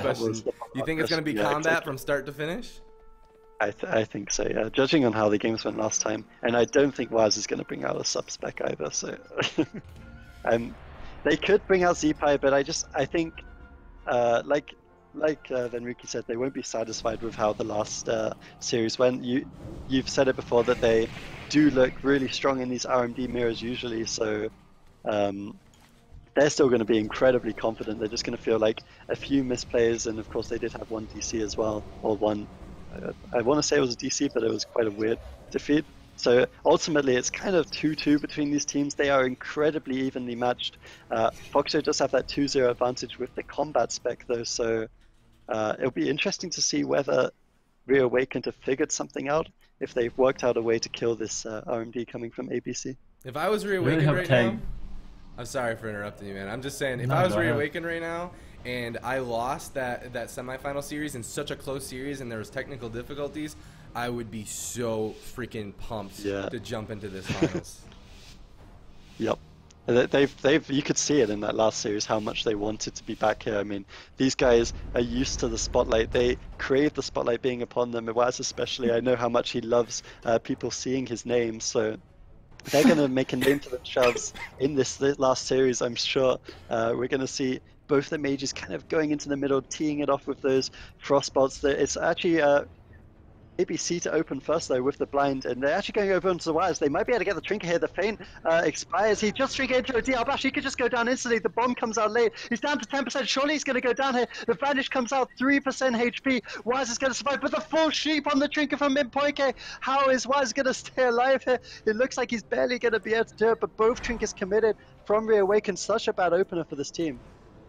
question. You think it's going to be combat exactly. from start to finish? I think so, yeah. Judging on how the games went last time, and I don't think WoW's is going to bring out a sub spec either. So, they could bring out Gpl, but I think, like Venruki said, they won't be satisfied with how the last series went. You've said it before that they do look really strong in these RMD mirrors usually. So, they're still going to be incredibly confident. They're just going to feel like a few misplays, and of course they did have one DC as well, or one. I want to say it was a DC, but it was quite a weird defeat. So ultimately, it's kind of 2-2 between these teams. They are incredibly evenly matched. Foxo does have that 2-0 advantage with the combat spec, though, so it'll be interesting to see whether Reawakened have figured something out, if they've worked out a way to kill this RMD coming from ABC. If I was Reawakened right now, I'm sorry for interrupting you, man. I'm just saying, if I was Reawakened right now, and I lost that semifinal series in such a close series and there was technical difficulties, I would be so freaking pumped to jump into this finals. Yep. They've you could see it in that last series how much they wanted to be back here. I mean, these guys are used to the spotlight. They crave the spotlight being upon them. Waz especially, I know how much he loves people seeing his name, so they're going to make a name for themselves in this last series, I'm sure. We're going to see both the mages kind of going into the middle, teeing it off with those frostbolts. It's actually ABC to open first, though, with the blind, and they're actually going over onto the wires. They might be able to get the trinket here. The feint expires. He just trinket into a DL bash. He could just go down instantly. The bomb comes out late. He's down to 10%. Surely he's going to go down here. The vanish comes out 3% HP. Wise is going to survive, but the full sheep on the trinket from Mimpoike. How is Wise going to stay alive here? It looks like he's barely going to be able to do it, but both trinkets committed from Reawakened. Such a bad opener for this team.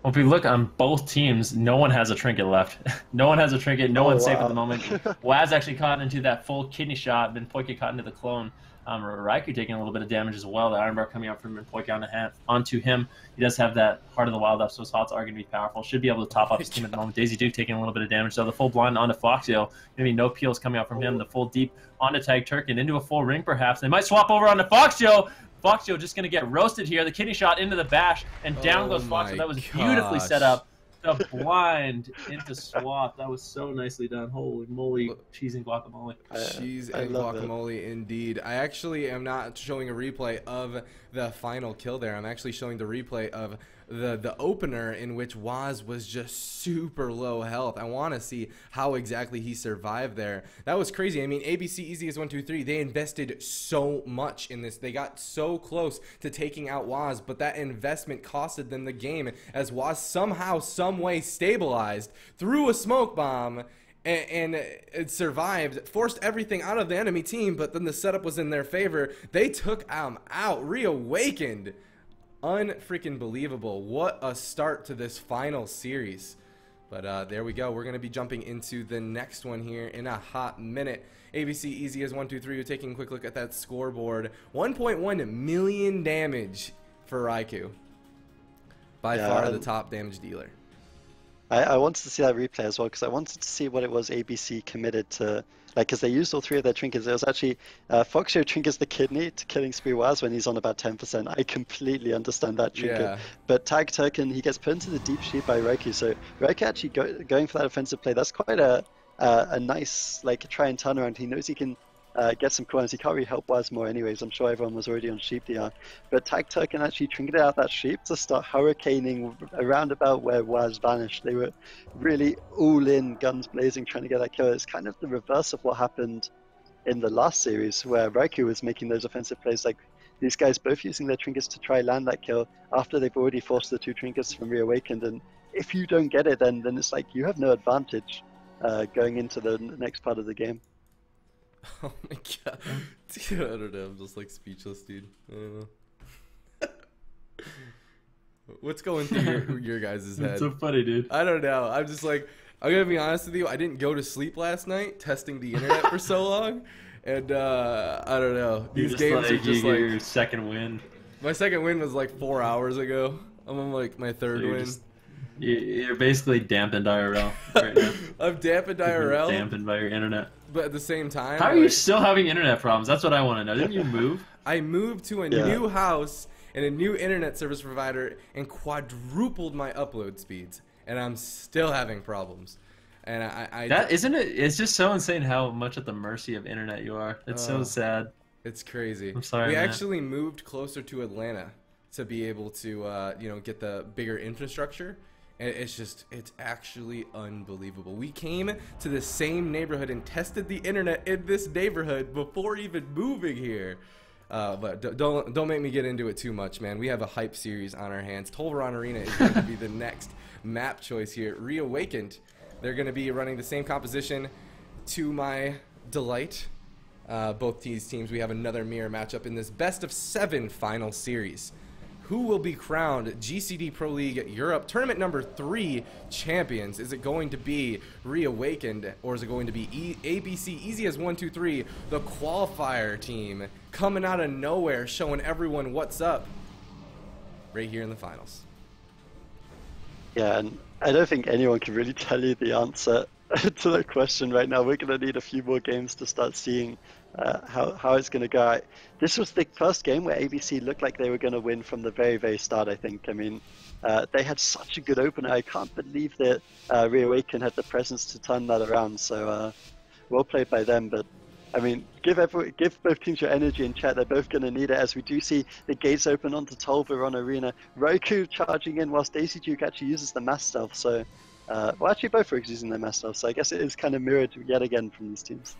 Well, if we look on both teams, no one has a trinket left. No one has a trinket. No one's safe at the moment. Waz actually caught into that full kidney shot. Mimpoike caught into the clone. Raikou taking a little bit of damage as well. The Iron Bar coming out from Mimpoike onto him. He does have that Heart of the Wild up, so his hots are going to be powerful. Should be able to top off his team at the moment. Daisy Duke taking a little bit of damage. So the full blind onto Foxio. Going to be no peels coming out from him. The full deep onto Tag Turkin into a full ring perhaps. They might swap over onto Foxio. Foxio just going to get roasted here. The kidney shot into the bash, and down goes Foxio. That was beautifully set up. The blind into swap. That was so nicely done. Holy moly, cheese and guacamole. Cheese and guacamole, indeed. I actually am not showing a replay of the final kill there. I'm actually showing the replay of the opener, in which Waz was just super low health. I want to see how exactly he survived there. That was crazy. I mean, ABC easy as 1, 2, 3. They invested so much in this. They got so close to taking out Waz, but that investment costed them the game, as Waz somehow, some way stabilized, threw a smoke bomb, and it survived, forced everything out of the enemy team, but then the setup was in their favor. They took out, Reawakened. Unfreaking believable. What a start to this final series. But there we go. We're going to be jumping into the next one here in a hot minute. ABC easy as 1, 2, 3. We're taking a quick look at that scoreboard. 1.1 million damage for Raikou. By far the top damage dealer. I wanted to see that replay as well, because I wanted to see what it was ABC committed to, like, because they used all 3 of their trinkets. It was actually Foxio trinkets the kidney to killing Spree Waz when he's on about 10%. I completely understand that trinket. But Tag Turkin, he gets put into the deep sheep by Raikou, so Raikou actually going for that offensive play. That's quite a nice, like, try and turnaround. He knows he can get some corners. He can't really help Waz more anyways. I'm sure everyone was already on sheep DR. But Tag Turkin actually trinketed out that sheep to start hurricaning around about where Waz vanished. They were really all in, guns blazing, trying to get that kill. It's kind of the reverse of what happened in the last series, where Raikou was making those offensive plays. Like, these guys both using their trinkets to try land that kill after they've already forced the 2 trinkets from Reawakened. And if you don't get it, then it's like you have no advantage going into the next part of the game. Oh my god. Dude, I don't know. I'm just like speechless, dude. I don't know. What's going through your guys' head? It's so funny, dude. I don't know. I'm just like, I'm gonna be honest with you. I didn't go to sleep last night testing the internet for so long, and I don't know. These games are just like your second win. My second win was like 4 hours ago. I'm on like my third win. You're basically dampened IRL right now. I'm dampened IRL. Dampened by your internet. But at the same time, how are you still having internet problems? That's what I want to know. Didn't you move? I moved to a new house and a new internet service provider and quadrupled my upload speeds. and I'm still having problems. And that isn't it. It's just so insane how much at the mercy of internet you are. It's so sad. It's crazy. I'm sorry. We man. actually moved closer to Atlanta to be able to get the bigger infrastructure. And it's actually unbelievable. We came to the same neighborhood and tested the internet in this neighborhood before even moving here. But don't make me get into it too much, man. We have a hype series on our hands. Tolvaron Arena is going to be the next map choice here. Reawakened. They're going to be running the same composition to my delight. Both these teams, we have another mirror matchup in this best of 7 final series. Who will be crowned GCD Pro League Europe Tournament number 3 champions? Is it going to be Reawakened, or is it going to be ABC Easy as 1, 2, 3, the qualifier team coming out of nowhere, showing everyone what's up right here in the finals? Yeah, and I don't think anyone can really tell you the answer to that question right now. We're going to need a few more games to start seeing how it's going to go. This was the first game where ABC looked like they were going to win from the very, very start, I think. I mean, they had such a good opener. I can't believe that Reawaken had the presence to turn that around. So well played by them. But I mean, give both teams your energy in chat. They're both going to need it, as we do see the gates open onto Tolvaron Arena. Roku charging in whilst Daisy Duke actually uses the mass stealth. So, well, actually both Rogues using their mass stealth. So I guess it is kind of mirrored yet again from these teams.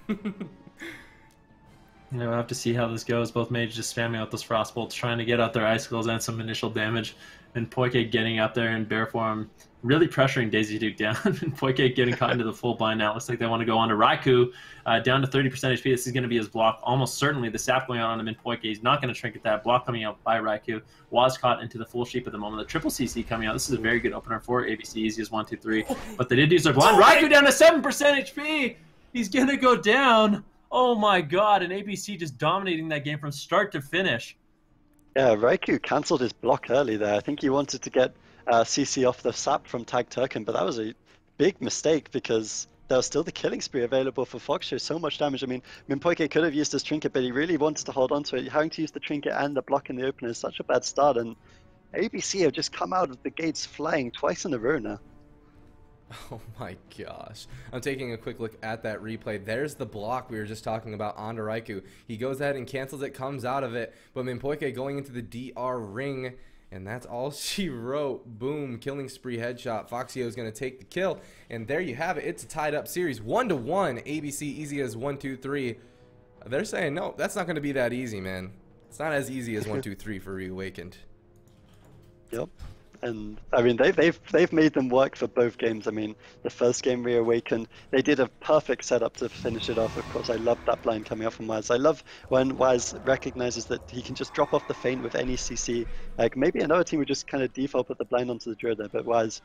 We'll have to see how this goes. Both mages just spamming out those frost bolts, trying to get out their icicles and some initial damage. And Poike getting up there in bear form, really pressuring Daisy Duke down. And Poike getting caught into the full bind now. Looks like they want to go on to Raikou, down to 30% HP. This is going to be his block. Almost certainly the sap going on him in Poike. He's not going to trinket that. Block coming out by Raikou. Was caught into the full sheep at the moment. The triple CC coming out. This is a very good opener for ABC Easy as 1, 2, 3. But they did use their blind. Raikou down to 7% HP. He's going to go down. Oh my god, and ABC just dominating that game from start to finish. Yeah, Raikou cancelled his block early there. I think he wanted to get CC off the sap from Tag Turkin, but that was a big mistake because there was still the killing spree available for Foxshow. So much damage. I mean, Poike could have used his trinket, but he really wanted to hold on to it. Having to use the trinket and the block in the opener is such a bad start, and ABC have just come out of the gates flying twice in a row now. Oh my gosh. I'm taking a quick look at that replay. There's the block we were just talking about onto Raikou. He goes ahead and cancels it, comes out of it, but Minpoike going into the DR ring, and that's all she wrote. Boom, killing spree headshot. Foxio is going to take the kill, and there you have it. It's a tied up series, 1-1. ABC Easy as 1, 2, 3. They're saying, no, that's not going to be that easy, man. It's not as easy as 1, 2, 3 for Reawakened. Yep. And I mean, they've made them work for both games. I mean, the first game, Reawakened, they did a perfect setup to finish it off. Of course, I love that blind coming up from Waz. I love when Waz recognizes that he can just drop off the feint with any CC. Like, maybe another team would just kind of default put the blind onto the Druid there, but Waz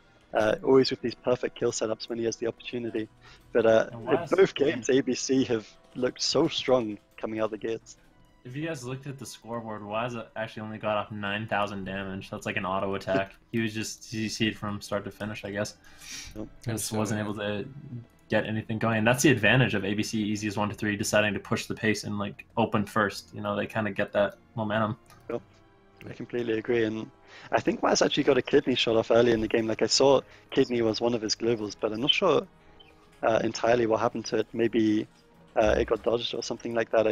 always with these perfect kill setups when he has the opportunity. But in both games, ABC have looked so strong coming out the gates. If you guys looked at the scoreboard, Waz actually only got off 9,000 damage. That's like an auto attack. He was just CC'd from start to finish, I guess. Yep. Just wasn't able to get anything going. And that's the advantage of ABC Easy as 1 to 3 deciding to push the pace and like open first. You know, they kind of get that momentum. Yep. I completely agree. And I think Waz actually got a kidney shot off early in the game. Like, I saw kidney was one of his globals, but I'm not sure entirely what happened to it. Maybe it got dodged or something like that.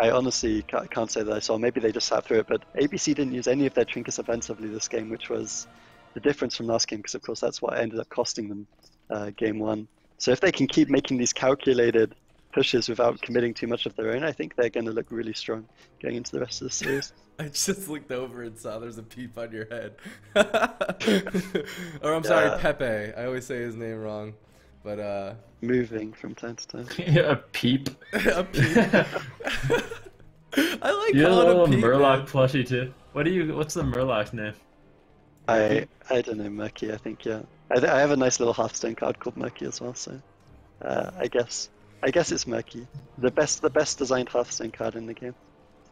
I honestly can't say that I saw. Maybe they just sat through it, but ABC didn't use any of their trinkets offensively this game, which was the difference from last game, because of course that's what ended up costing them game 1. So if they can keep making these calculated pushes without committing too much of their own, I think they're going to look really strong going into the rest of the series. I just looked over and saw there's a peep on your head. Or I'm sorry, Pepe. I always say his name wrong. But moving from time to time. Yeah, a peep. A peep. I like you calling a a peep, Murloc man. plushie too. What's the Murloc's name? I don't know, Murky, I think, yeah. I have a nice little Hearthstone card called Murky as well, so I guess it's Murky. The best designed Hearthstone card in the game.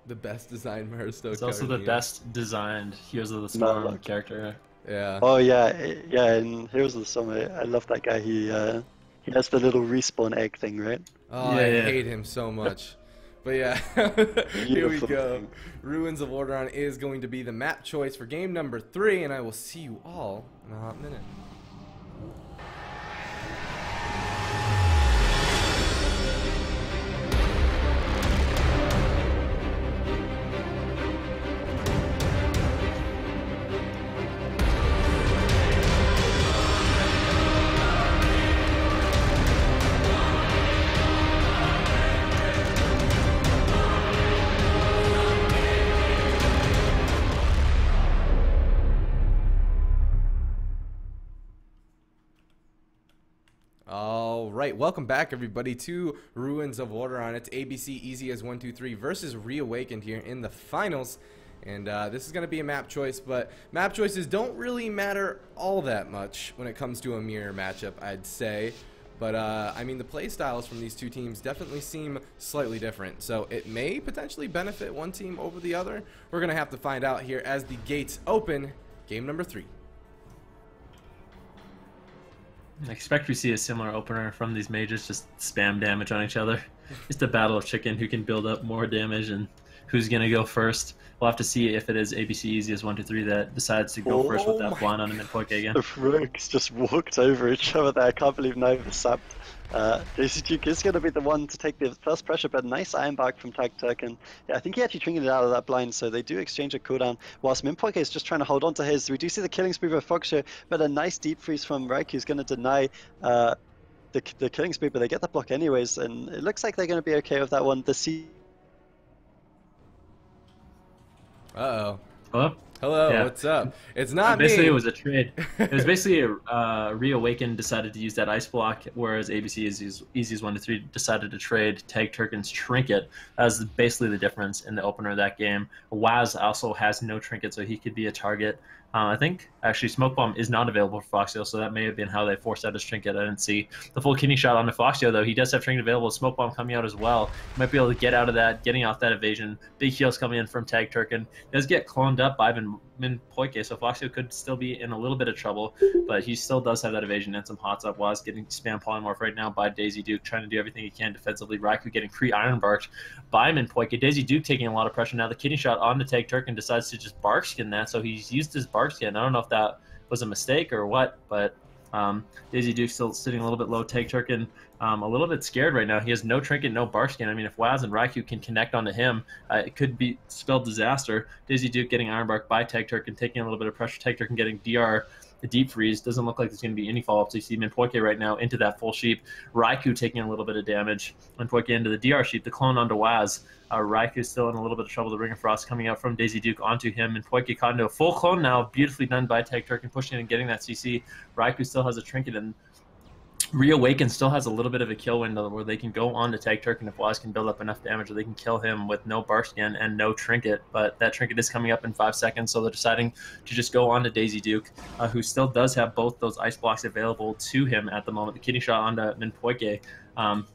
The best designed Hearthstone It's also the best designed Heroes of the Storm character. Yeah. Oh yeah, in Heroes of the Storm, I love that guy. He has the little respawn egg thing, right? Oh, yeah, I hate him so much. But yeah, here we go. Ruins of Orderon is going to be the map choice for game number 3, and I will see you all in a hot minute. Alright, welcome back everybody to Ruins of Orderon. It's ABC Easy as 123 versus Reawakened here in the finals. And this is going to be a map choice, but map choices don't really matter all that much when it comes to a mirror matchup, I'd say. But, I mean, the play styles from these two teams definitely seem slightly different. So it may potentially benefit one team over the other. We're going to have to find out here as the gates open. Game number 3. I expect we see a similar opener from these majors, just spam damage on each other. Just a battle of chicken who can build up more damage and who's going to go first. We'll have to see if it is ABC Easy as 123 that decides to go first with that blind on him and Poike again. The rogues just walked over each other there. I can't believe Nova sapped. Daisy Duke is going to be the one to take the first pressure, but nice Ironbark from Tag Turk, and yeah, I think he actually trinketed out of that blind, so they do exchange a cooldown, whilst Minpoike is just trying to hold on to his. We do see the killing spree of Foxshow, but a nice deep freeze from Raikou is going to deny the killing spree, but they get the block anyways, and it looks like they're going to be okay with that one. Uh-oh. Hello? Hello, yeah. What's up? It's not basically, me. It was a trade. It was basically Reawakened decided to use that ice block, whereas ABC Easy's 123 decided to trade Tag Turkin's Trinket. As basically the difference in the opener of that game. Waz also has no Trinket, so he could be a target. I think actually Smoke Bomb is not available for Foxio, so that may have been how they forced out his Trinket. I didn't see the full kidney shot on the Foxio, though. He does have Trinket available. Smoke Bomb coming out as well. He might be able to get out of that, getting off that evasion. Big heals coming in from Tag Turkin. Does get cloned up by Minpoike, so Foxio could still be in a little bit of trouble, but he still does have that evasion and some hots up. Was getting spam polymorph right now by Daisy Duke, trying to do everything he can defensively. Raikou getting pre-ironbarked by Minpoike. Daisy Duke taking a lot of pressure now. The kidney shot on the Tag Turkin decides to just bark skin that, so he's used his bark skin. I don't know if that was a mistake or what, but Daisy Duke still sitting a little bit low. Tag Turkin a little bit scared right now. He has no Trinket, no bark skin. I mean, if Waz and Raikou can connect onto him, it could be spelled disaster. Daisy Duke getting Ironbark by Tag Turkin, taking a little bit of pressure. Tag Turkin getting DR. The deep freeze doesn't look like there's going to be any follow-up. So you see Minpoike right now into that full sheep. Raikou taking a little bit of damage. Minpoike into the DR sheep, the clone onto Waz. Raikou still in a little bit of trouble. The Ring of Frost coming out from Daisy Duke onto him. Minpoike caught into a full clone now. Beautifully done by Tag Turkin, pushing and getting that CC. Raikou still has a Trinket, and Reawakened still has a little bit of a kill window where they can go on to Tag Turkin if Waz can build up enough damage, or they can kill him with no bark skin and no Trinket. But that Trinket is coming up in 5 seconds, so they're deciding to just go on to Daisy Duke, who still does have both those ice blocks available to him at the moment. The kidney shot onto Minpoike.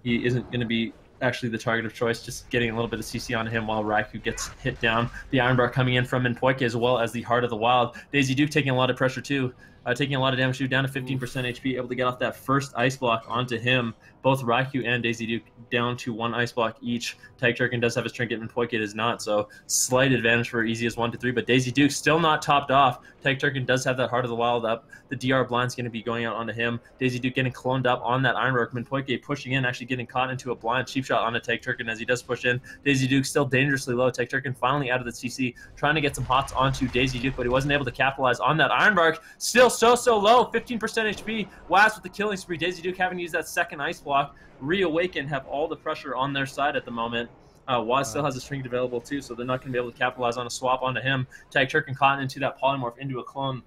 He isn't going to be actually the target of choice, just getting a little bit of CC on him while Raikou gets hit down. The Ironbar coming in from Minpoike, as well as the Heart of the Wild. Daisy Duke taking a lot of pressure too, taking a lot of damage too, down to 15% HP, able to get off that first ice block onto him. Both Raikou and Daisy Duke down to 1 ice block each. Tag Turkin does have his Trinket, Minpoike does not, so slight advantage for easy as 1-3, but Daisy Duke still not topped off. Tag Turkin does have that Heart of the Wild up. The DR blind's going to be going out onto him. Daisy Duke getting cloned up on that Ironbark. Minpoike pushing in, actually getting caught into a blind cheap shot onto Tag Turkin as he does push in. Daisy Duke still dangerously low. Tag Turkin finally out of the CC, trying to get some hots onto Daisy Duke, but he wasn't able to capitalize on that Ironbark. Still so low, 15% HP. Waz with the killing spree. Daisy Duke having to use that second ice block. Reawaken have all the pressure on their side at the moment. Waz still has a Trinket available too, so they're not going to be able to capitalize on a swap onto him. Tag Turkin caught into that polymorph into a clone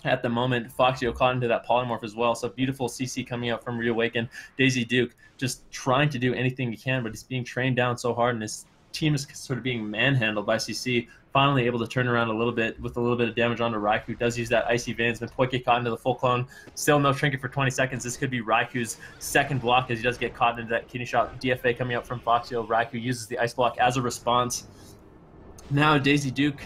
at the moment. Foxio caught into that polymorph as well, so beautiful CC coming out from Reawaken. Daisy Duke just trying to do anything he can, but he's being trained down so hard, and his team is sort of being manhandled by CC. Finally able to turn around a little bit with a little bit of damage onto Raikou. Does use that Icy Veins. Minpoike caught into the full clone. Still no Trinket for 20 seconds. This could be Raikou's second block as he does get caught into that kidney shot. DFA coming out from Foxio. Raikou uses the ice block as a response. Now Daisy Duke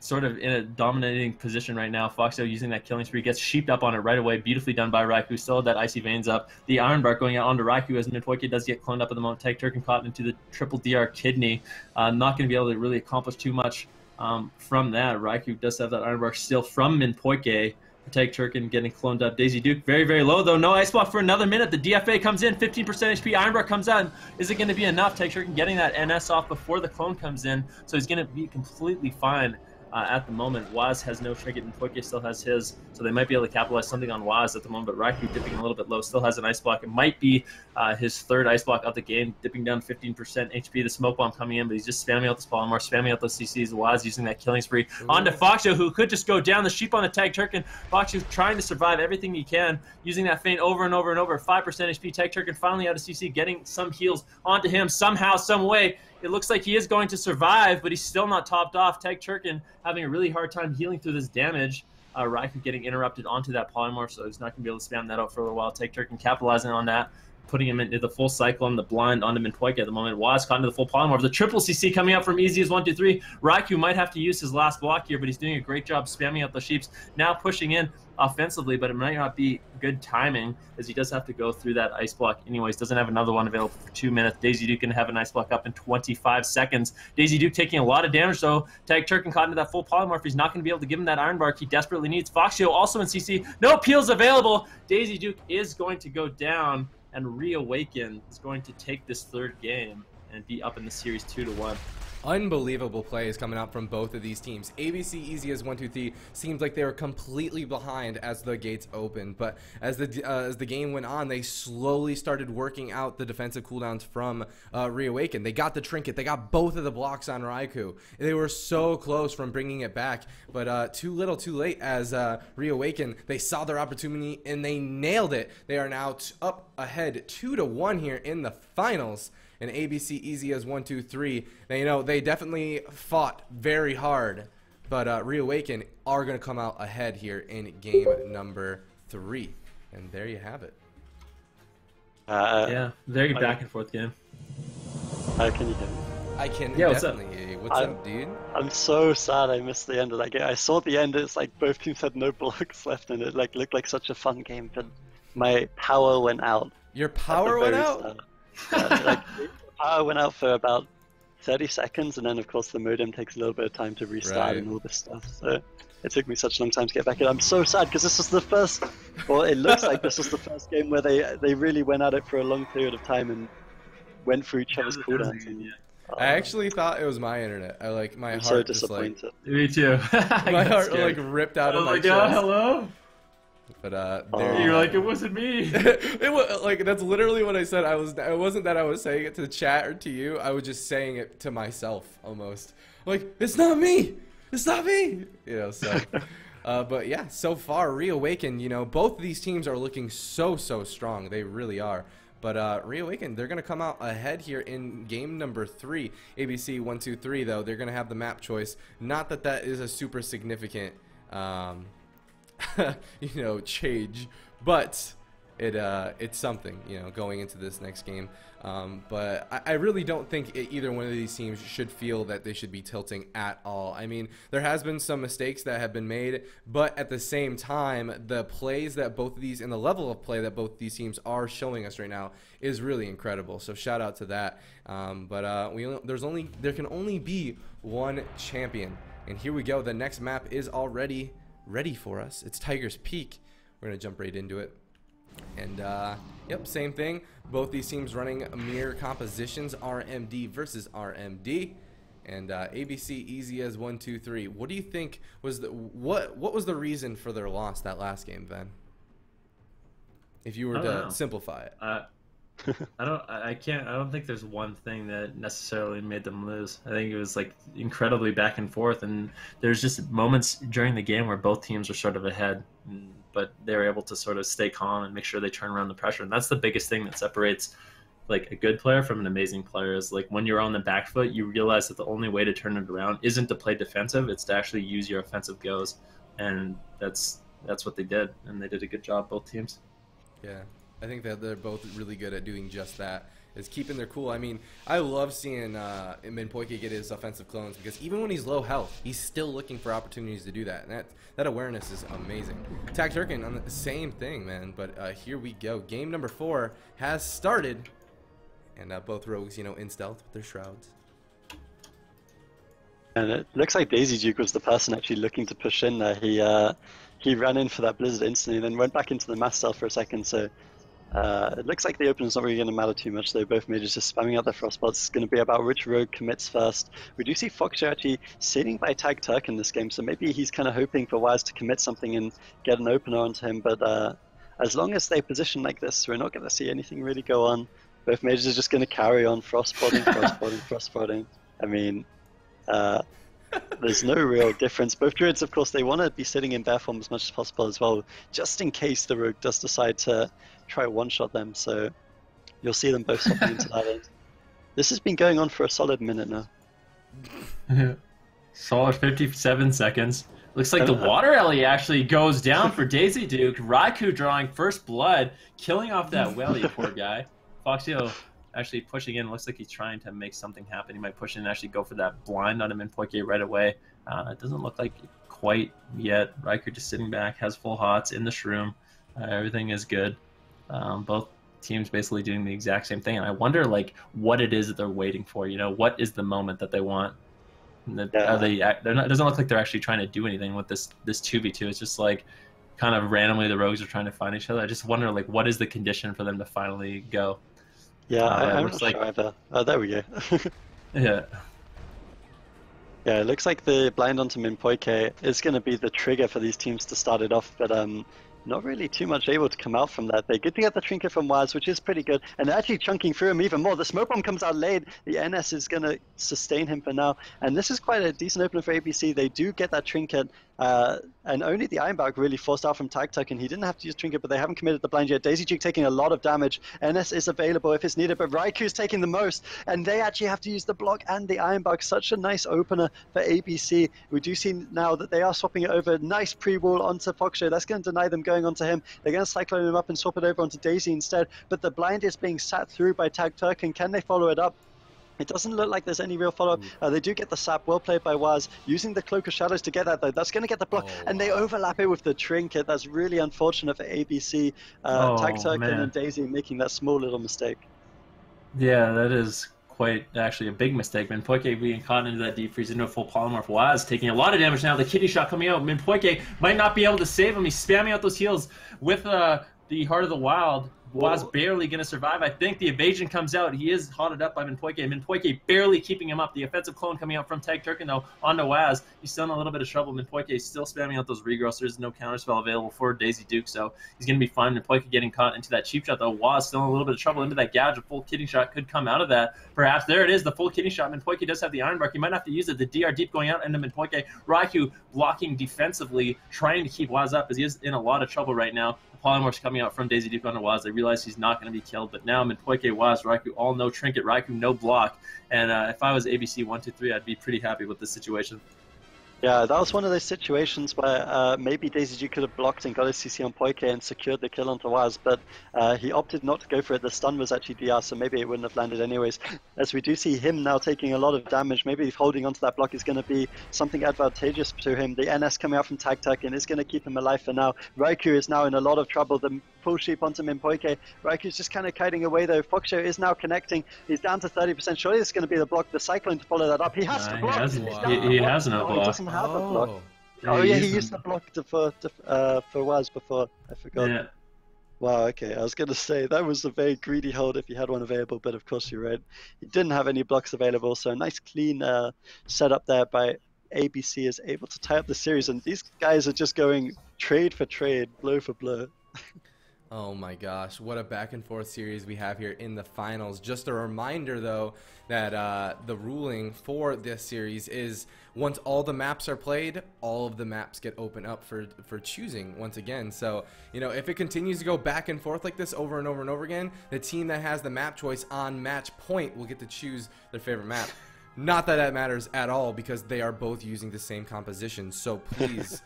sort of in a dominating position right now. Foxo using that killing spree, gets sheeped up on it right away. Beautifully done by Raikou. Still had that icy veins up. The Iron Bark going out onto Raikou as Minpoike does get cloned up at the moment. Tag Turkin caught into the triple DR kidney. Not going to be able to really accomplish too much from that. Raikou does have that Iron Bark still from Minpoike. Tag Turkin getting cloned up. Daisy Duke very, very low though. No ice block for another minute. The DFA comes in, 15% HP. Ironbark comes out. Is it going to be enough? Tag Turkin getting that NS off before the clone comes in, so he's going to be completely fine at the moment. Waz has no trinket and Poike still has his, so they might be able to capitalize something on Waz at the moment, but Raikou dipping a little bit low, still has an ice block. It might be his third ice block of the game, dipping down 15% HP. The smoke bomb coming in, but he's just spamming out the Polymorph, spamming out those CCs. Waz using that killing spree. Onto Foxo, who could just go down. The sheep on the Tag Turkin. Foxo trying to survive everything he can, using that feint over and over and over. 5% HP. Tag Turkin finally out of CC, getting some heals onto him somehow, some way. It looks like he is going to survive, but he's still not topped off. Tag Turkin having a really hard time healing through this damage. Raikou getting interrupted onto that Polymorph, so he's not going to be able to spam that out for a little while. Tag Turkin capitalizing on that, putting him into the full cycle on the blind onto Minpoike at the moment. Waz caught into the full Polymorph. The triple CC coming out from Easy as 1-2-3. Raikou might have to use his last block here, but he's doing a great job spamming out the sheeps. Now pushing in offensively, but it might not be good timing as he does have to go through that ice block anyways. Doesn't have another one available for 2 minutes. Daisy Duke going to have an ice block up in 25 seconds. Daisy Duke taking a lot of damage though. Tag Turkin caught into that full Polymorph. He's not going to be able to give him that Iron Bark he desperately needs. Foxio also in CC. No peels available. Daisy Duke is going to go down, and Reawaken is going to take this third game and be up in the series 2-1. Unbelievable plays coming out from both of these teams. ABC Easy as 1-2-3 seems like they were completely behind as the gates opened, but as the game went on, they slowly started working out the defensive cooldowns from Reawaken. They got the trinket, they got both of the blocks on Raikou. They were so close from bringing it back, but too little, too late. As Reawaken, they saw their opportunity and they nailed it. They are now up ahead 2-1 here in the finals. And ABC Easy as 1-2-3. Now, they definitely fought very hard, but Reawaken are going to come out ahead here in game number 3. And there you have it. Yeah, very back and forth game. Can you hear me? I can definitely hear you. What's up, dude? I'm so sad I missed the end of that game. I saw the end, it's like both teams had no blocks left, and it like looked like such a fun game, but my power went out. Your power went out? Like, the power went out for about 30 seconds, and then of course the modem takes a little bit of time to restart and all this stuff. So it took me such a long time to get back in. I'm so sad because this was the first, or it looks like this was the first game where they really went at it for a long period of time and went through each other's cooldowns. I actually thought it was my internet. My heart so just like, me too. my heart like ripped out of my chest. God, hello. But you're like, it wasn't me. It was like, that's literally what I said. It wasn't that I was saying it to the chat or to you. I was just saying it to myself almost. Like, it's not me. It's not me. You know. So, but yeah, so far Reawaken. You know, both of these teams are looking so strong. They really are. But Reawaken, they're gonna come out ahead here in game number 3. ABC 1-2-3 though. They're gonna have the map choice. Not that that is a super significant. You know, change, but it's something, you know, going into this next game. But I really don't think either one of these teams should feel that they should be tilting at all. I mean, there has been some mistakes that have been made, but at the same time, the plays that both of these and the level of play that both these teams are showing us right now is really incredible. So shout out to that. But there can only be one champion, and here we go. The next map is already ready for us. It's Tiger's Peak. We're gonna jump right into it. And yep, same thing. Both these teams running mirror compositions, RMD versus RMD. And ABC Easy as 1-2-3. What do you think was what was the reason for their loss that last game, Ben? If you were to simplify it. I don't think there's one thing that necessarily made them lose. I think it was like incredibly back and forth, and there's just moments during the game where both teams are sort of ahead, but they're able to sort of stay calm and make sure they turn around the pressure. And that's the biggest thing that separates like a good player from an amazing player, is like when you're on the back foot, you realize that the only way to turn it around isn't to play defensive, it's to actually use your offensive goes. And that's what they did, and they did a good job, both teams. Yeah. I think that they're both really good at doing just that. is keeping their cool. I mean, I love seeing Minpoike get his offensive clones, because even when he's low health, he's still looking for opportunities to do that. And that awareness is amazing. Tag Turkin on the same thing, man. But here we go. Game number 4 has started, and both rogues, you know, in stealth with their shrouds. And it looks like Daisy Duke was the person actually looking to push in there. He ran in for that Blizzard instantly, and then went back into the mass stealth for a second. So it looks like the opener's not really going to matter too much, though. Both mages just spamming out their frostbots. It's going to be about which rogue commits first. We do see Foxer actually sitting by Tag Turk in this game, so maybe he's kind of hoping for Waz to commit something and get an opener onto him. But as long as they position like this, we're not going to see anything really go on. Both mages are just going to carry on frostboting, frostboting, frostboting. I mean, there's no real difference. Both druids, of course, they want to be sitting in bear form as much as possible as well, just in case the rogue does decide to try one-shot them. So you'll see them both swapping into that end. This has been going on for a solid minute now. Solid 57 seconds. Looks like the water alley actually goes down for Daisy Duke. Raikou drawing first blood, killing off that Welly, poor guy. Foxio actually pushing in. Looks like he's trying to make something happen. He might push in and actually go for that blind on him in Minpoike right away. It doesn't look like quite yet. Raikou just sitting back, has full hots in the shroom. Everything is good. Both teams basically doing the exact same thing, and I wonder like what it is that they're waiting for. You know, what is the moment that they want? It doesn't look like they're actually trying to do anything with this 2v2. It's just like kind of randomly the rogues are trying to find each other. I just wonder like what is the condition for them to finally go. Yeah, I'm not sure either. Oh, there we go. Yeah. Yeah, it looks like the blind onto Minpoike is going to be the trigger for these teams to start it off, but not really too much able to come out from that. They get to get the trinket from Waz, which is pretty good, and they're actually chunking through him even more. The smoke bomb comes out late. The NS is going to sustain him for now, and this is quite a decent opener for ABC. They do get that trinket, and only the Ironbark really forced out from Tag Tuck, and he didn't have to use trinket, but they haven't committed the blind yet. Daisy Duke taking a lot of damage. NS is available if it's needed, but Raikou's taking the most, and they actually have to use the block and the Ironbark. Such a nice opener for ABC. We do see now that they are swapping it over. Nice pre-wall onto Foxshow. That's going to deny them going onto him. They're going to cyclone him up and swap it over onto Daisy instead, but the blind is being sat through by Tag Turk, and can they follow it up? It doesn't look like there's any real follow-up. They do get the sap. Well played by Waz. Using the Cloak of Shadows to get that, though. That's going to get the block. And they overlap it with the trinket. That's really unfortunate for ABC. Tag Turk and Daisy making that small little mistake. Yeah, that is quite actually a big mistake. Minpoike being caught into that deep freeze into a full polymorph. Waz taking a lot of damage now. The kidney shot coming out. Minpoike might not be able to save him. He's spamming out those heals with the Heart of the Wild. Waz barely going to survive. I think the evasion comes out. He is hotted up by Minpoike. Minpoike barely keeping him up. The offensive clone coming out from Tag Turkin, though, onto Waz. He's still in a little bit of trouble. Minpoike is still spamming out those regrowths. There's no counterspell available for Daisy Duke, so he's going to be fine. Minpoike getting caught into that cheap shot, though. Waz still in a little bit of trouble into that gouge. A full kidney shot could come out of that. Perhaps there it is, the full kidney shot. Minpoike does have the Ironbark. He might have to use it. The DR deep going out into Minpoike. Raikou blocking defensively, trying to keep Waz up, as he is in a lot of trouble right now. Polymorphs coming out from Daisy Duke onto Waz. They realize he's not going to be killed, but now Minpoike, Waz, Raikou, all no trinket, Raikou no block. And if I was ABC 123, I'd be pretty happy with this situation. Yeah, that was one of those situations where maybe Daisy Duke could have blocked and got his CC on Poike and secured the kill onto Waz, but he opted not to go for it. The stun was actually DR, so maybe it wouldn't have landed anyways. As we do see him now taking a lot of damage, maybe holding onto that block is going to be something advantageous to him. The NS coming out from Tag Tuck and is going to keep him alive for now. Raikou is now in a lot of trouble. The full sheep onto Minpoike. Raikou's just kind of kiting away though. Foxshow is now connecting. He's down to 30%. Surely this is going to be the block. The Cyclone to follow that up. He has to block. He has no block. He doesn't have a block. Oh yeah, he used the block for Waz before. I forgot. Yeah. Wow, okay. I was going to say that was a very greedy hold if he had one available, but of course you're right. He didn't have any blocks available, so a nice clean setup there by ABC is able to tie up the series, and these guys are just going trade for trade, blow for blow. Oh my gosh, what a back and forth series we have here in the finals. Just a reminder though that the ruling for this series is once all the maps are played, all of the maps get open up for choosing once again. So, you know, if it continues to go back and forth like this over and over and over again, the team that has the map choice on match point will get to choose their favorite map. Not that that matters at all because they are both using the same composition. So please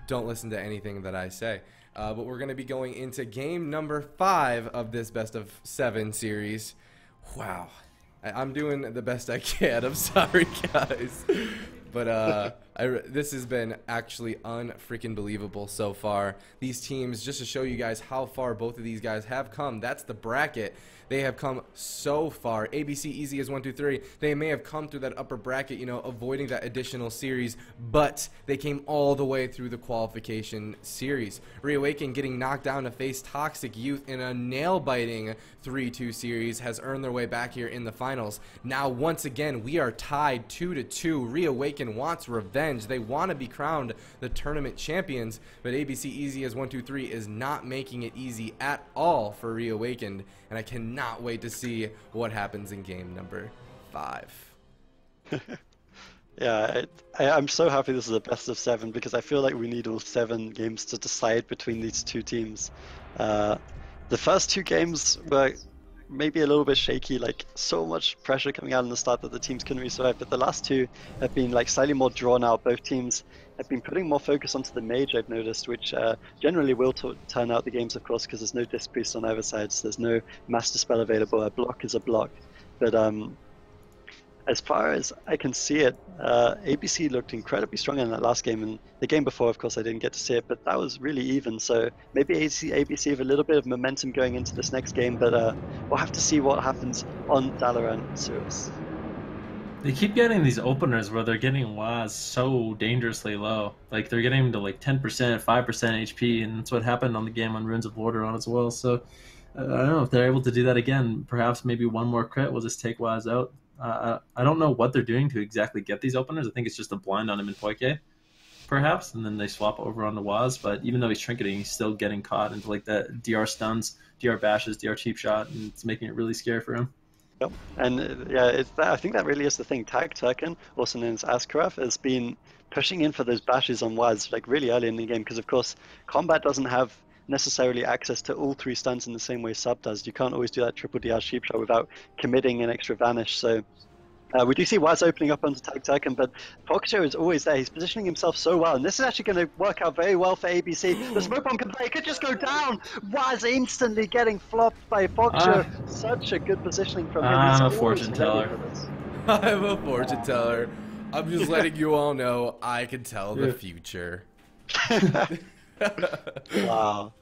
don't listen to anything that I say. But we're going to be going into game number 5 of this best of 7 series, Wow. I'm doing the best I can. I'm sorry, guys. But this has been actually unfreaking believable so far. These teams, just to show you guys how far both of these guys have come, that's the bracket. They have come so far. ABC easy as 1, 2, 3. They may have come through that upper bracket, you know, avoiding that additional series, but they came all the way through the qualification series. Reawaken getting knocked down to face Toxic Youth in a nail-biting 3-2 series has earned their way back here in the finals. Now, once again, we are tied 2-2. Reawaken wants revenge. They want to be crowned the tournament champions, but ABC easy as 1, 2, 3 is not making it easy at all for Reawakened, and I cannot wait to see what happens in game number 5. Yeah, I'm so happy this is a best of 7 because I feel like we need all 7 games to decide between these two teams. The first 2 games were maybe a little bit shaky, like so much pressure coming out in the start that the teams couldn't really survive, but the last 2 have been like slightly more drawn out. Both teams have been putting more focus onto the mage, I've noticed, which generally will turn out the games, of course, because there's no disc priest on either side, so there's no master spell available. A block is a block. But as far as I can see it, ABC looked incredibly strong in that last game, and the game before, of course, I didn't get to see it, but that was really even, so maybe ABC have a little bit of momentum going into this next game, but we'll have to see what happens on Dalaran and Suez. They keep getting these openers where they're getting WAS so dangerously low. Like, they're getting to like 10%, 5% HP, and that's what happened on the game on Runes of Lordaeron as well, so I don't know if they're able to do that again. Perhaps maybe one more crit will just take WAS out. I don't know what they're doing to exactly get these openers. I think it's just a blind on him in Poike, perhaps, and then they swap over onto Waz. But even though he's trinketing, he's still getting caught into like the DR stuns, DR bashes, DR cheap shot, and it's making it really scary for him. Yep. And yeah, I think that really is the thing. Tag Turkin, also known as Askarov, has been pushing in for those bashes on Waz like really early in the game because, of course, combat doesn't have necessarily access to all 3 stuns in the same way sub does. You can't always do that triple DR sheep shot without committing an extra vanish. So we do see Waz opening up onto Tag Turkin, but Foxjo is always there. He's positioning himself so well, and this is actually going to work out very well for ABC. The smoke bomb can play, it could just go down. Waz instantly getting flopped by Foxjo. Such a good positioning from him. I'm a fortune teller. I'm a fortune teller. I'm just letting you all know I can tell the future. Wow.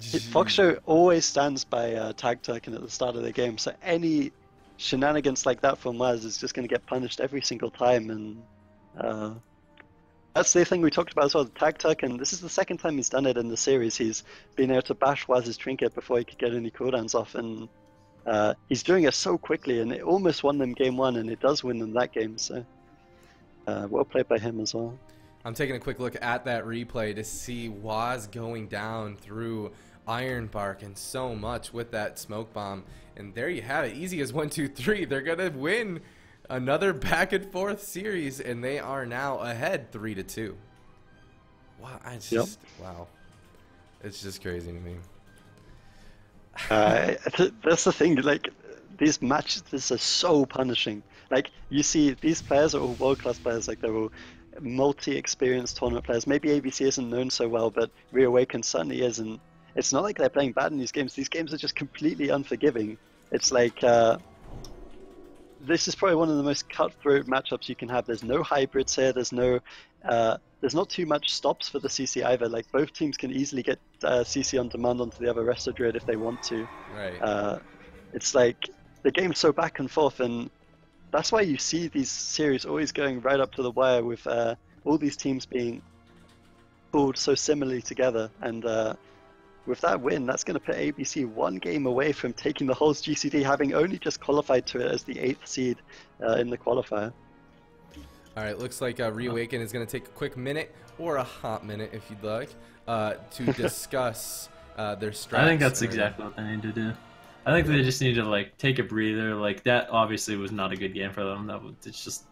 Foxjo always stands by Tag Turkin at the start of the game, so any shenanigans like that from Waz is just going to get punished every single time, and that's the thing we talked about as well. Tag Turkin, this is the second time he's done it in the series. He's been able to bash Waz's trinket before he could get any cooldowns off, and he's doing it so quickly, and it almost won them game 1, and it does win them that game, so well played by him as well. I'm taking a quick look at that replay to see Waz going down through Ironbark and so much with that smoke bomb. And there you have it. Easy as 1, 2, 3. They're going to win another back and forth series, and they are now ahead 3-2. Wow. Wow. It's just crazy to me. That's the thing. Like, these matches are so punishing. Like, you see, these players are all world-class players. Like, they're all multi-experienced tournament players. Maybe ABC isn't known so well, but Reawakened certainly is, and it's not like they're playing bad in these games. These games are just completely unforgiving. It's like this is probably one of the most cutthroat matchups you can have. There's no hybrids here. There's not too much stops for the CC either. Like, both teams can easily get CC on demand onto the other Resto Druid if they want to. Right. It's like the game's so back and forth, and that's why you see these series always going right up to the wire with all these teams being pulled so similarly together. And with that win, that's going to put ABC 1 game away from taking the whole GCD, having only just qualified to it as the 8th seed in the qualifier. All right, looks like Reawaken is going to take a quick minute, or a hot minute if you'd like, to discuss their strats. I think that's exactly what they need to do. I think they just need to like take a breather. Like, that obviously was not a good game for them. It's just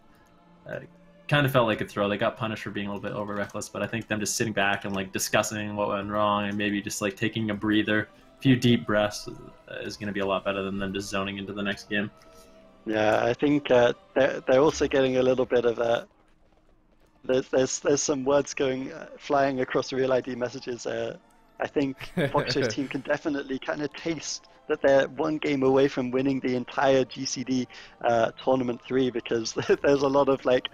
kind of felt like a throw. They got punished for being a little bit over reckless, but I think them just sitting back and like discussing what went wrong and maybe just like taking a breather, a few deep breaths is going to be a lot better than them just zoning into the next game. Yeah, I think they're also getting a little bit of there's some words going flying across real ID messages. I think Foxjo's team can definitely kind of taste that they're one game away from winning the entire GCD tournament 3, because there's a lot of like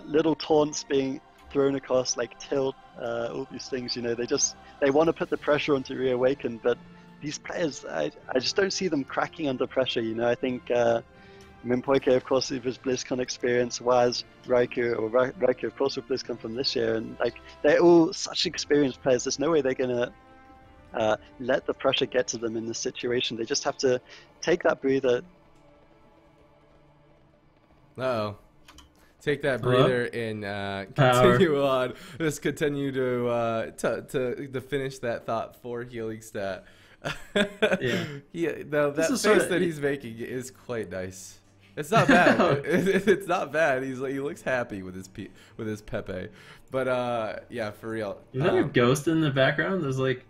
little taunts being thrown across, like tilt, all these things. You know, they want to put the pressure onto Reawaken, but these players, I just don't see them cracking under pressure. You know, I think Minpoike, of course, with his BlizzCon experience, was Raikou, of course, with BlizzCon from this year, and like they're all such experienced players. There's no way they're gonna let the pressure get to them in this situation. They just have to take that breather. Uh-oh. Take that breather and continue on. Just continue to finish that thought for Healing Stat. That face that he's making is quite nice. It's not bad. It's not bad. He looks happy with his Pepe. But yeah, for real. Is that a ghost in the background? There's like,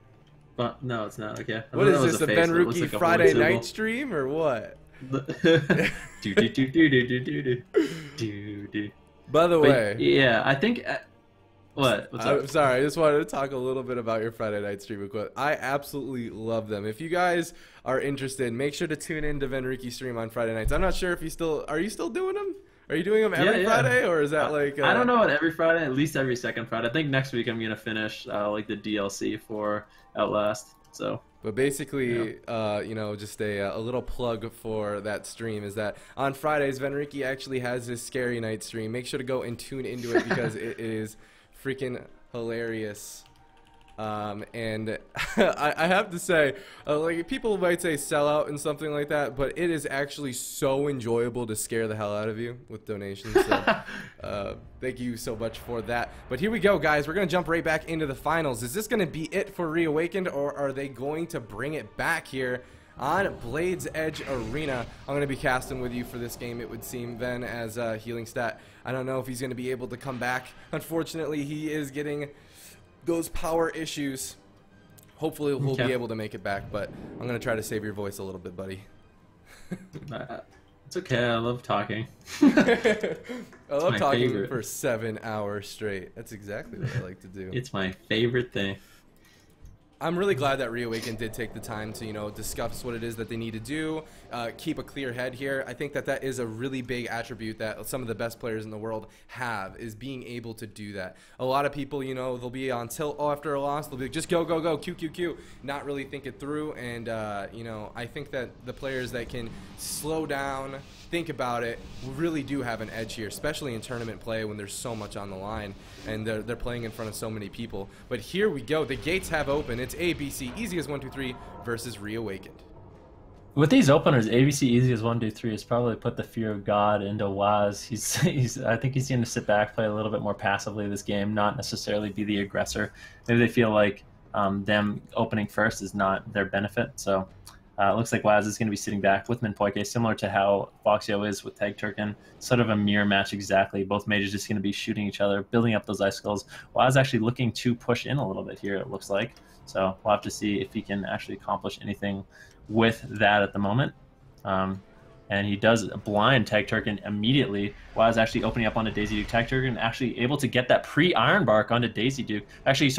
no, it's not. Okay. What is this? A Benruki Friday night stream or what? By the way, yeah, I think. What's up? I'm sorry, I just wanted to talk a little bit about your Friday night stream. I absolutely love them. If you guys are interested, make sure to tune in to Benruki stream on Friday nights. I'm not sure if are you still doing them? Are you doing them every Friday, or is that like? I don't know about every Friday. At least every second Friday. I think next week I'm gonna finish like the DLC for Outlast. So. But basically, you know, just a little plug for that stream is that on Fridays, Benruki actually has this Scary Night stream. Make sure to go and tune into it because it is freaking hilarious. And I have to say, like, people might say sellout and something like that, but it is actually so enjoyable to scare the hell out of you with donations. So thank you so much for that. But here we go, guys. We're gonna jump right back into the finals. Is this gonna be it for Reawakened, or are they going to bring it back here on Blades Edge Arena? I'm gonna be casting with you for this game, it would seem, then, as Healing Stat. I don't know if he's gonna be able to come back. Unfortunately, he is getting those power issues. Hopefully we'll be able to make it back, but I'm gonna try to save your voice a little bit, buddy. It's okay, I love talking. I love talking for 7 hours straight. That's exactly what I like to do. It's my favorite thing. I'm really glad that Reawakened did take the time to, you know, discuss what it is that they need to do, keep a clear head here. I think that that is a really big attribute that some of the best players in the world have, is being able to do that. A lot of people, you know, they'll be on tilt after a loss. They'll be like, just go, go, go, Q, Q, Q, not really think it through. And, you know, I think that the players that can slow down, think about it, really do have an edge here, especially in tournament play when there's so much on the line and they're playing in front of so many people. But here we go. The gates have opened. It's ABC, easy as 1, 2, 3 versus Reawakened. With these openers, ABC easy as 1, 2, 3 has probably put the fear of God into Waz. I think he's going to sit back, play a little bit more passively this game, not necessarily be the aggressor. Maybe they feel like them opening first is not their benefit. So it looks like Waz is going to be sitting back with Minpoike, similar to how Foxio is with Tag Turkin. Sort of a mirror match exactly. Both mages just going to be shooting each other, building up those icicles. Waz actually looking to push in a little bit here, it looks like. So we'll have to see if he can actually accomplish anything with that at the moment. And he does blind Tag Turkin immediately. Waz actually opening up onto Daisy Duke. Tag Turkin actually able to get that pre-Iron Bark onto Daisy Duke. Actually,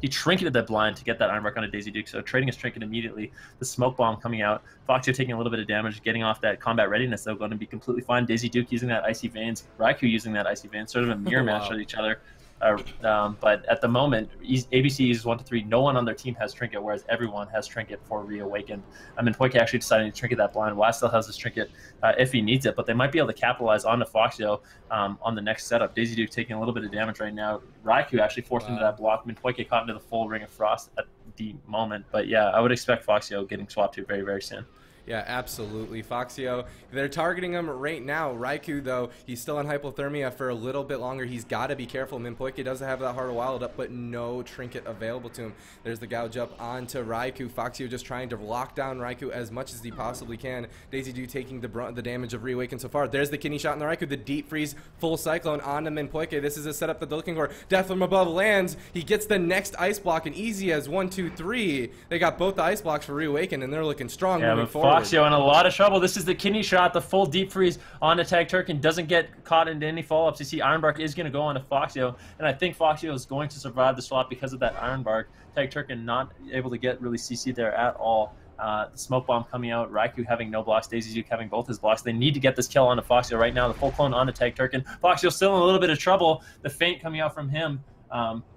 he trinketed that blind to get that Iron Bark onto Daisy Duke, so trading his trinket immediately. The Smoke Bomb coming out. Foxio taking a little bit of damage, getting off that combat readiness, though, going to be completely fine. Daisy Duke using that Icy Veins. Raikou using that Icy Veins. Sort of a mirror match with each other. But at the moment, ABC is 1 to 3. No one on their team has trinket, whereas everyone has trinket for Reawakened. Minpoike actually deciding to trinket that blind. Waz still has his trinket if he needs it, but they might be able to capitalize onto Foxio on the next setup. Daisy Duke taking a little bit of damage right now. Raikou actually forced into that block. Minpoike caught into the full Ring of Frost at the moment. But yeah, I would expect Foxio getting swapped to very, very soon. Yeah, absolutely. Foxio, they're targeting him right now. Raikou, though, he's still in hypothermia for a little bit longer. He's got to be careful. Minpoike doesn't have that Heart of Wild up, but no trinket available to him. There's the gouge up onto Raikou. Foxio just trying to lock down Raikou as much as he possibly can. Daisy Duke taking the brunt of the damage of Reawakened so far. There's the kidney shot on the Raikou. The Deep Freeze, full Cyclone onto Minpoike. This is a setup that they're looking for. Death from above lands. He gets the next ice block, and easy as 1, 2, 3. They got both the ice blocks for Reawakened, and they're looking strong moving forward. Foxio in a lot of trouble. This is the kidney shot, the full Deep Freeze on Tag Turkin. Doesn't get caught into any follow-ups. You see Iron Bark is going to go on to Foxio, and I think Foxio is going to survive the swap because of that Iron Bark. Tag Turkin not able to get really CC there at all. The smoke bomb coming out, Raikou having no blocks, Daisy Duke having both his blocks. They need to get this kill onto Foxio right now. The full clone onto Tag Turkin. Foxio still in a little bit of trouble. The feint coming out from him,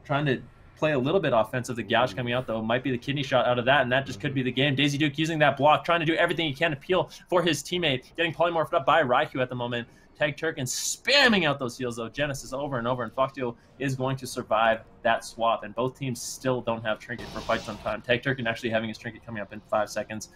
trying to play a little bit offensive. The gouge coming out, though, might be the kidney shot out of that, and that just could be the game. Daisy Duke using that block, trying to do everything he can to peel for his teammate, getting polymorphed up by Raikou at the moment. Tag Turkin spamming out those heals, though. Genesis over and over, and Foxio is going to survive that swap, and both teams still don't have Trinket for quite some time. Tag Turkin actually having his Trinket coming up in 5 seconds.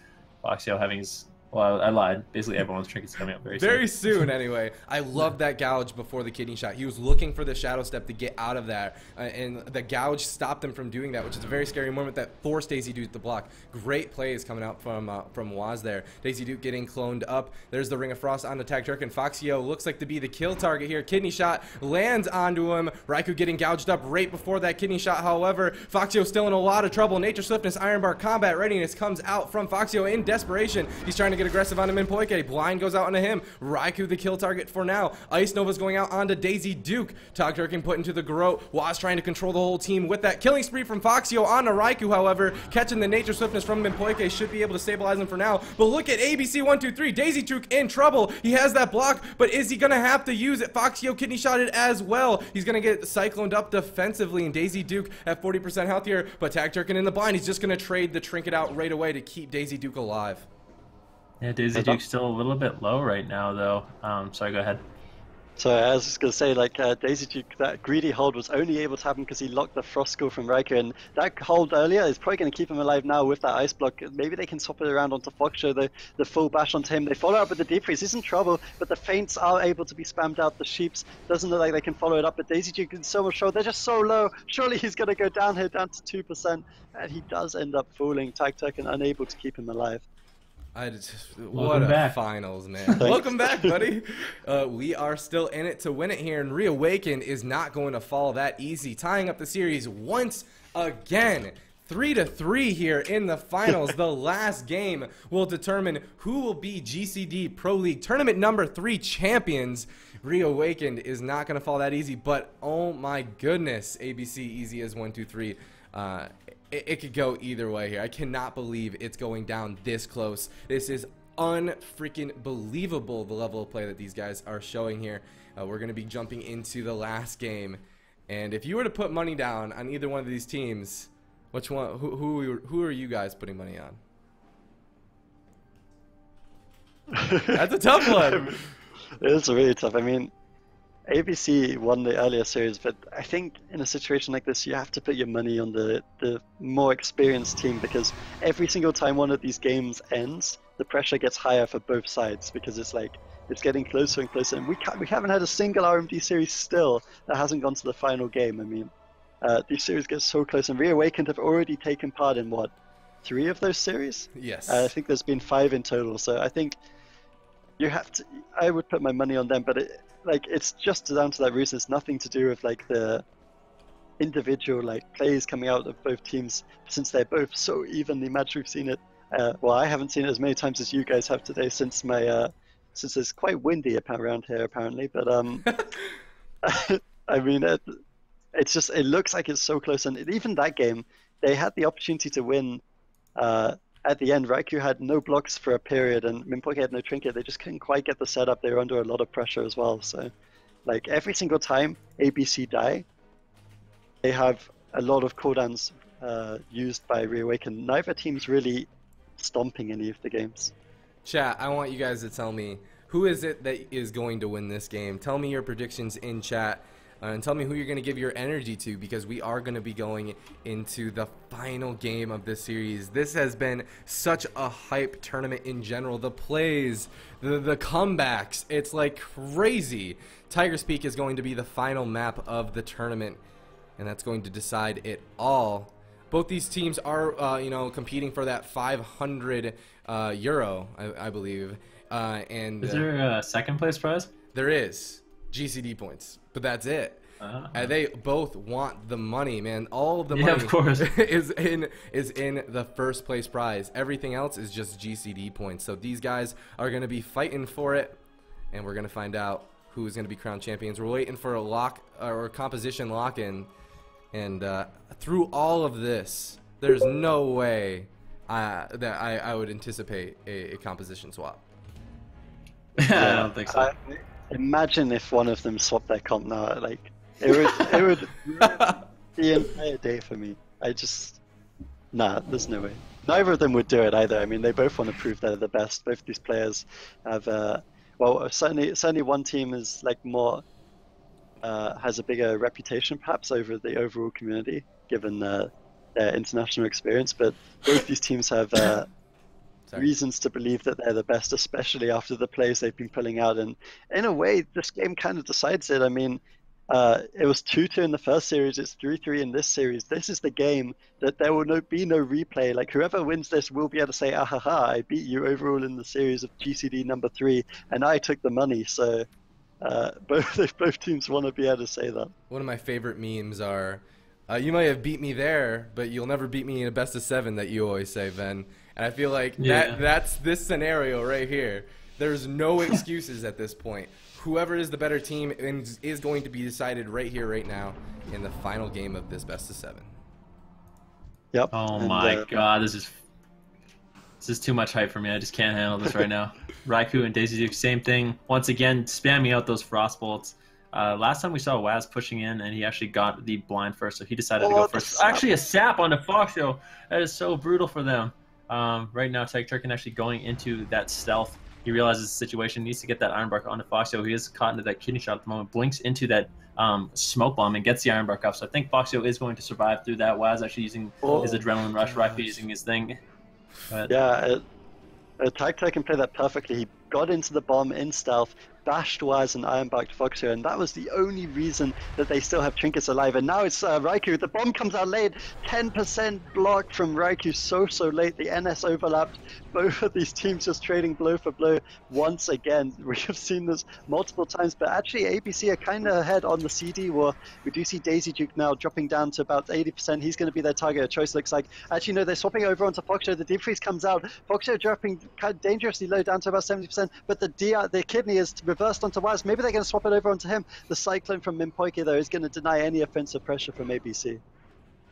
Foxio having his... Well, I lied. Basically, everyone's Trinket's coming up very soon. Anyway. I love that gouge before the kidney shot. He was looking for the shadow step to get out of that, and the gouge stopped him from doing that, which is a very scary moment that forced Daisy Duke to block. Great plays coming out from Waz there. Daisy Duke getting cloned up. There's the Ring of Frost onto Tag Turkin. Foxio looks like to be the kill target here. Kidney shot lands onto him. Raikou getting gouged up right before that kidney shot. However, Foxio still in a lot of trouble. Nature Swiftness, Iron Bar, Combat Readiness comes out from Foxio in desperation. He's trying to get aggressive on him in Poike. Blind goes out onto him. Raikou the kill target for now. Ice Nova's going out onto Daisy Duke. Tag Turkin put into the garrote. Waz trying to control the whole team with that killing spree from Foxio onto Raikou, however. Catching the Nature Swiftness from Mimpoike should be able to stabilize him for now. But look at ABC123. Daisy Duke in trouble. He has that block, but is he going to have to use it? Foxio kidney shotted as well. He's going to get cycloned up defensively, and Daisy Duke at 40% health here, but Tag Turkin in the blind. He's just going to trade the trinket out right away to keep Daisy Duke alive. Yeah, Daisy Duke's still a little bit low right now, though. Sorry, go ahead. So I was just going to say, like, Daisy Duke, that greedy hold was only able to happen because he locked the Frost Skull from Raikou, and that hold earlier is probably going to keep him alive now with that Ice Block. Maybe they can swap it around onto Foxio, the full bash onto him. They follow up with the Deep Freeze. He's in trouble, but the feints are able to be spammed out. The Sheeps doesn't look like they can follow it up, but Daisy Duke is so much trouble. They're just so low. Surely he's going to go down here, down to 2%, and he does end up fooling Tag Turkin, unable to keep him alive. What a finals, man. Welcome back, buddy. We are still in it to win it here, and Reawaken is not going to fall that easy, tying up the series once again. 3-3 here in the finals. The last game will determine who will be GCD Pro League Tournament number 3 champions. Reawakened is not going to fall that easy, but oh my goodness, ABC easy as 1, 2, 3. It could go either way here. I cannot believe it's going down this close. This is unfreaking believable, the level of play that these guys are showing here. We're going to be jumping into the last game, and if you were to put money down on either one of these teams, which one? Who are you guys putting money on? That's a tough one. It's really tough. I mean, ABC won the earlier series, but I think in a situation like this, you have to put your money on the more experienced team, because every single time one of these games ends, the pressure gets higher for both sides, because it's like, it's getting closer and closer, and we haven't had a single RMD series still that hasn't gone to the final game. I mean, these series get so close, and Reawakened have already taken part in, what, 3 of those series? Yes. I think there's been 5 in total, so I think you have to, I would put my money on them, but it's just down to that reason. It's nothing to do with like the individual like plays coming out of both teams, since they're both so evenly matched. We've seen it. Well, I haven't seen it as many times as you guys have today, since since it's quite windy around here apparently. But I mean, it's just, it looks like it's so close, and even that game, they had the opportunity to win. At the end, Raikou had no blocks for a period, and Mimpoike had no trinket. They just couldn't quite get the setup. They were under a lot of pressure as well. So, like, every single time ABC die, they have a lot of cooldowns used by Reawaken. Neither team's really stomping any of the games. Chat, I want you guys to tell me, who is it that is going to win this game? Tell me your predictions in chat. And tell me who you're going to give your energy to, because we are going to be going into the final game of this series. This has been such a hype tournament in general. The plays, the comebacks, it's like crazy. Tiger's Peak is going to be the final map of the tournament, and that's going to decide it all. Both these teams are, you know, competing for that 500 euro, I believe. And is there a second place prize? There is. GCD points, but that's it. They both want the money, man. All of the money, of course, is in the first place prize. Everything else is just GCD points. So these guys are going to be fighting for it, and we're going to find out who is going to be crowned champions. We're waiting for a lock or composition lock-in, and through all of this, there's no way that I would anticipate a composition swap. I don't think so. Imagine if one of them swapped their comp now. Like it would ruin the entire day for me. Nah, there's no way. Neither of them would do it either. I mean, they both want to prove they're the best. Both these players have, well, certainly one team is like more, has a bigger reputation perhaps over the overall community, given their international experience. But both these teams have reasons to believe that they're the best, especially after the plays they've been pulling out. And in a way, this game kind of decides it. I mean, it was 2-2 in the first series, it's 3-3 in this series. This is the game that there will be no replay. Like, whoever wins this will be able to say, ahaha, I beat you overall in the series of GCD number 3, and I took the money. So both teams want to be able to say that. One of my favorite memes are, you might have beat me there, but you'll never beat me in a best of 7 that you always say, Ben. And I feel like that's this scenario right here. There's no excuses at this point. Whoever is the better team is going to be decided right here, right now, in the final game of this best of 7. Yep. Oh my god, this is too much hype for me. I just can't handle this right now. Raikou and Daisy Duke, same thing. Once again, spamming out those frost bolts. Last time we saw Waz pushing in, and he actually got the blind first, so he decided to go first. Actually, a sap on the Foxo. That is so brutal for them. Right now, Turkin actually going into that stealth. He realizes the situation, needs to get that Ironbark onto Foxo. He is caught into that kidney shot at the moment, blinks into that smoke bomb and gets the Ironbark up. So I think Foxo is going to survive through that. Waz actually using his adrenaline rush, Raikou using his thing. But, yeah, Tag can play that perfectly. He got into the bomb in stealth, bashed Waz and Ironbark to Foxo, and that was the only reason that they still have trinkets alive. And now it's Raikou. The bomb comes out late, 10% blocked from Raikou so late. The NS overlapped. Both of these teams just trading blow for blow once again. We have seen this multiple times, but actually ABC are kind of ahead on the CD war. We do see Daisy Duke now dropping down to about 80%. He's going to be their target of choice, looks like. Actually, no, they're swapping over onto Foxo. The Deep Freeze comes out. Foxo dropping kind of dangerously low down to about 70%, but the kidney is reversed onto Waz. Maybe they're going to swap it over onto him. The Cyclone from Mimpoike, though, is going to deny any offensive pressure from ABC.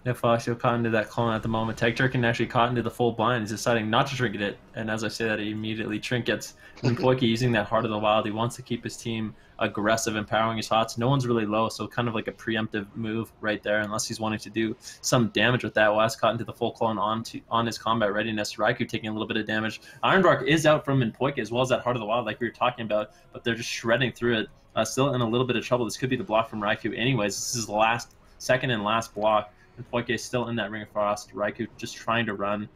Yeah, Foxo caught into that clone at the moment. Turkin actually caught into the full blind. He's deciding not to trinket it, and as I say that, he immediately trinkets. Mimpoike using that Heart of the Wild. He wants to keep his team aggressive, empowering his hots. No one's really low, so kind of like a preemptive move right there, unless he's wanting to do some damage with that. Waz caught into the full clone on his combat readiness. Raikou taking a little bit of damage. Ironbark is out from Mimpoike as well as that Heart of the Wild like we were talking about, but they're just shredding through it. Still in a little bit of trouble. This could be the block from Raikou anyways. This is the second and last block. Mimpoike is still in that Ring of Frost. Raikou just trying to run.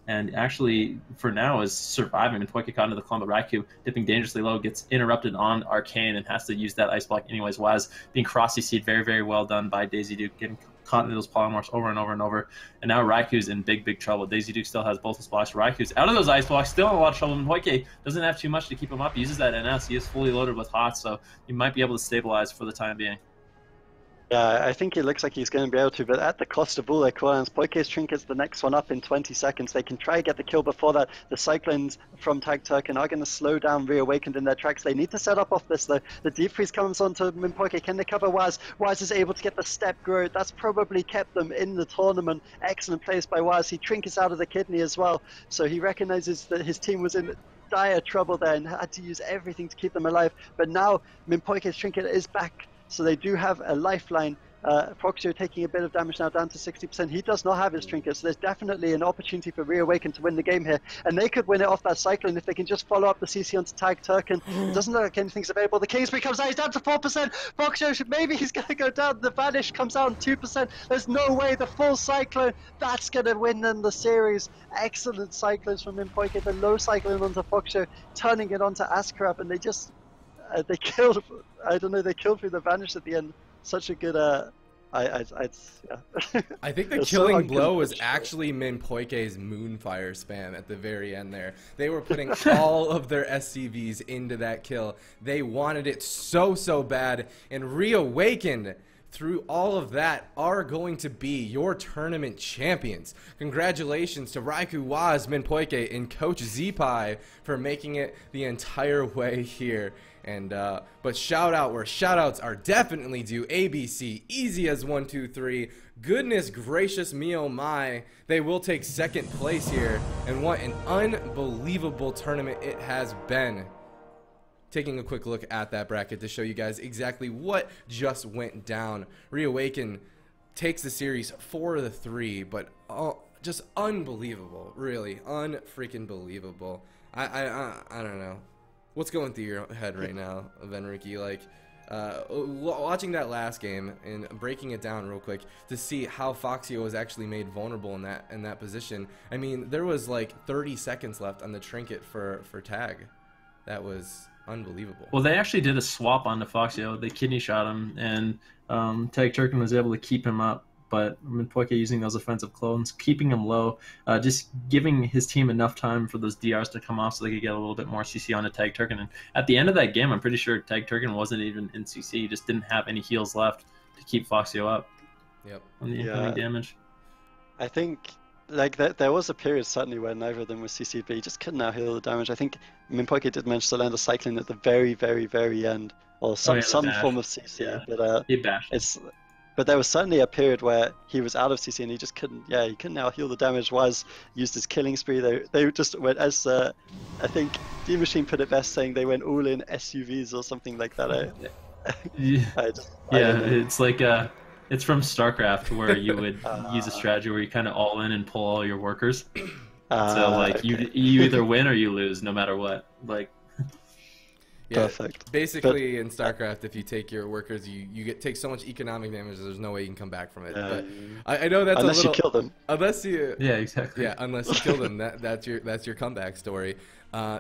And actually, for now, is surviving. Mimpoike caught into the clone, but Raikou, dipping dangerously low, gets interrupted on Arcane and has to use that Ice Block anyways. Waz being cross-CC'd, very well done by Daisy Duke, getting caught into those polymorphs over and over and over. And now Raikou's in big trouble. Daisy Duke still has both the splash. Raikou's out of those Ice Blocks, still in a lot of trouble. Mimpoike doesn't have too much to keep him up. He uses that NS. He is fully loaded with HOTS, so he might be able to stabilize for the time being. Yeah, I think it looks like he's going to be able to, but at the cost of all their cooldowns. Poike's trinket's the next one up in 20 seconds. They can try to get the kill before that. The Cyclones from Turkin are going to slow down Reawakened in their tracks. They need to set up off this, though. The Deep Freeze comes onto Mimpoike. Can they cover Waz? Waz is able to get the step grow. That's probably kept them in the tournament. Excellent place by Waz. He trinkets out of the kidney as well, so he recognizes that his team was in dire trouble there and had to use everything to keep them alive. But now Mimpoike's trinket is back, so they do have a lifeline. Foxo taking a bit of damage now, down to 60%. He does not have his trinket, so there's definitely an opportunity for Reawaken to win the game here. And they could win it off that Cyclone if they can just follow up the CC onto Turkin. It doesn't look like anything's available. The Kingsbury comes out, he's down to 4%. Foxo, maybe he's going to go down. The Vanish comes out on 2%. There's no way the full Cyclone, that's going to win them the series. Excellent Cyclones from Mimpoike. The low Cyclone onto Foxo, turning it onto Askarab, and they just, they killed, I don't know, they killed through the Vanish at the end. Such a good, yeah. I think the killing blow was actually Mimpoike's Moonfire spam at the very end there. They were putting all of their SCVs into that kill. They wanted it so bad, and Reawakened through all of that are going to be your tournament champions. Congratulations to Raikou, Waz, Minpoike, and Coach Zpi for making it the entire way here. And but shout out where shout outs are definitely due. ABC, easy as 1, 2, 3. Goodness gracious me, oh my. They will take second place here. And what an unbelievable tournament it has been. Taking a quick look at that bracket to show you guys exactly what just went down. Reawaken takes the series 4-3, but just unbelievable, really, unfreaking believable. I don't know. What's going through your head right now, Venruki? Like, watching that last game and breaking it down real quick to see how Foxio was actually made vulnerable in that position. I mean, there was like 30 seconds left on the trinket for tag. That was unbelievable. Well, they actually did a swap onto Foxio. They kidney shot him, and Tag Turkin was able to keep him up. But Minpoike using those offensive clones, keeping him low, just giving his team enough time for those DRs to come off so they could get a little bit more CC onto Tag Turkin. And at the end of that game, I'm pretty sure Tag Turkin wasn't even in CC. He just didn't have any heals left to keep Foxio up. Yep. On the incoming damage. I think like there was a period certainly where neither of them was CC, but he just couldn't out heal the damage. I think Minpoike did manage to land a cycling at the very, very, very end, or some form of CC. Yeah. But he bashed. But there was certainly a period where he was out of CC and he just couldn't. Yeah, he couldn't out heal the damage. Was used his killing spree. They just went as I think D Machine put it best, saying they went all in SUVs or something like that. It's like it's from StarCraft where you would use a strategy where you kind of all in and pull all your workers. So like okay. you either win or you lose no matter what. Like. Yeah, perfect. Basically, in StarCraft, if you take your workers, you take so much economic damage. There's no way you can come back from it. But I know that's unless a little, you kill them. Unless you. Yeah, exactly. Yeah, unless you kill them. That's your comeback story.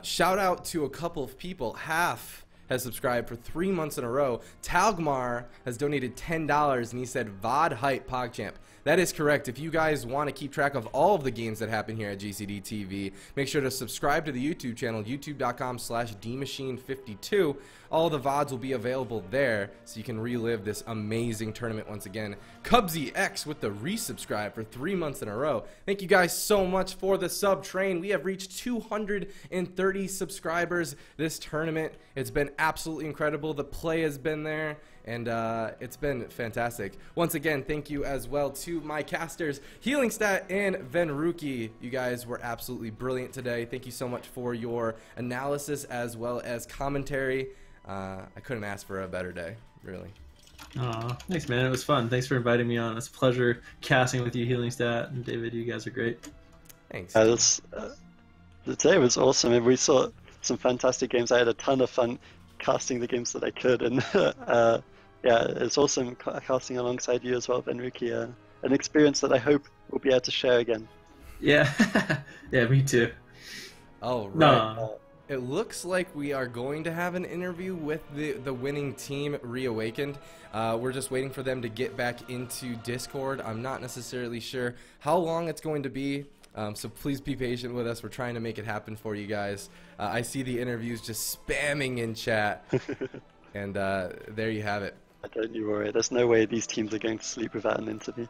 Shout out to a couple of people. Half has subscribed for 3 months in a row. Talgmar has donated $10 and he said VOD hype PogChamp. That is correct. If you guys want to keep track of all of the games that happen here at GCDTV, make sure to subscribe to the YouTube channel, youtube.com/dmachine52. All the VODs will be available there, so you can relive this amazing tournament once again. Cubsy X with the resubscribe for 3 months in a row. Thank you guys so much for the sub train. We have reached 230 subscribers this tournament. It's been absolutely incredible. The play has been there. And it's been fantastic. Once again, thank you as well to my casters, Healing Stat and Venruki. You guys were absolutely brilliant today. Thank you so much for your analysis as well as commentary. I couldn't ask for a better day, really. Aw, thanks, man. It was fun. Thanks for inviting me on. It's a pleasure casting with you, Healing Stat, and David. You guys are great. Thanks. The day was awesome. And we saw some fantastic games. I had a ton of fun casting the games that I could, and yeah, it's awesome casting alongside you as well, Venruki. An experience that I hope we'll be able to share again. Yeah, yeah, me too. Oh, right. It looks like we are going to have an interview with the winning team, Reawakened. We're just waiting for them to get back into Discord. I'm not necessarily sure how long it's going to be, so please be patient with us. We're trying to make it happen for you guys. I see the interviews just spamming in chat, and there you have it. Don't you worry. There's no way these teams are going to sleep without an interview.